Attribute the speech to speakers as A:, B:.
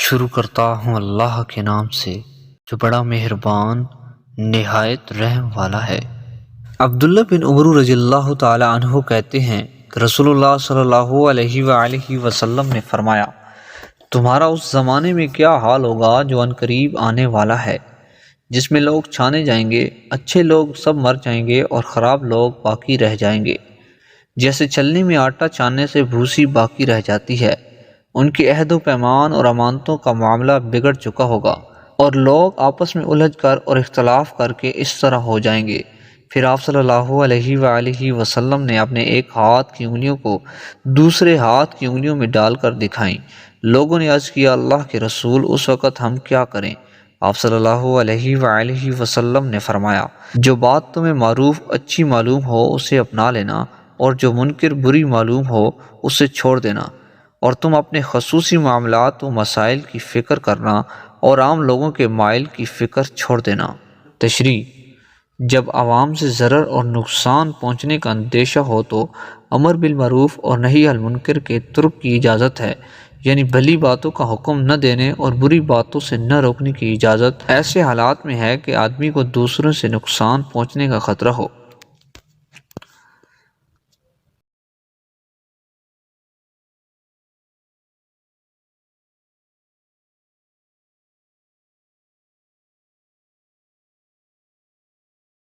A: شروع کرتا ہوں اللہ کے نام سے جو بڑا مہربان نہایت رحم والا ہے۔ عبداللہ بن عمر رضی اللہ تعالی عنہ کہتے ہیں کہ رسول اللہ صلی اللہ علیہ وآلہ وسلم نے فرمایا، تمہارا اس زمانے میں کیا حال ہوگا جو عنقریب آنے والا ہے، جس میں لوگ چھانے جائیں گے، اچھے لوگ سب مر جائیں گے اور خراب لوگ باقی رہ جائیں گے۔ جیسے چھلنی میں آٹا چھاننے سے بھوسی باقی رہ جاتی ہے، ان کے عہد و پیمان اور امانتوں کا معاملہ بگڑ چکا ہوگا اور لوگ آپس میں الجھ کر اور اختلاف کر کے اس طرح ہو جائیں گے۔ پھر آپ صلی اللہ علیہ وآلہ وسلم نے اپنے ایک ہاتھ کی انگلیوں کو دوسرے ہاتھ کی انگلیوں میں ڈال کر دکھائیں۔ لوگوں نے عرض کیا، اللہ کے رسول، اس وقت ہم کیا کریں؟ آپ صلی اللہ علیہ وآلہ وسلم نے فرمایا، جو بات تمہیں معروف اچھی معلوم ہو اسے اپنا لینا، اور جو منکر بری معلوم ہو اسے چھوڑ دینا، اور تم اپنے خصوصی معاملات و مسائل کی فکر کرنا اور عام لوگوں کے مائل کی فکر چھوڑ دینا۔ تشریح: جب عوام سے ضرر اور نقصان پہنچنے کا اندیشہ ہو تو امر بالمعروف اور نہی عن المنکر کے ترک کی اجازت ہے، یعنی بھلی باتوں کا حکم نہ دینے اور بری باتوں سے نہ روکنے کی اجازت ایسے حالات میں ہے کہ آدمی کو دوسروں سے نقصان پہنچنے کا خطرہ ہو۔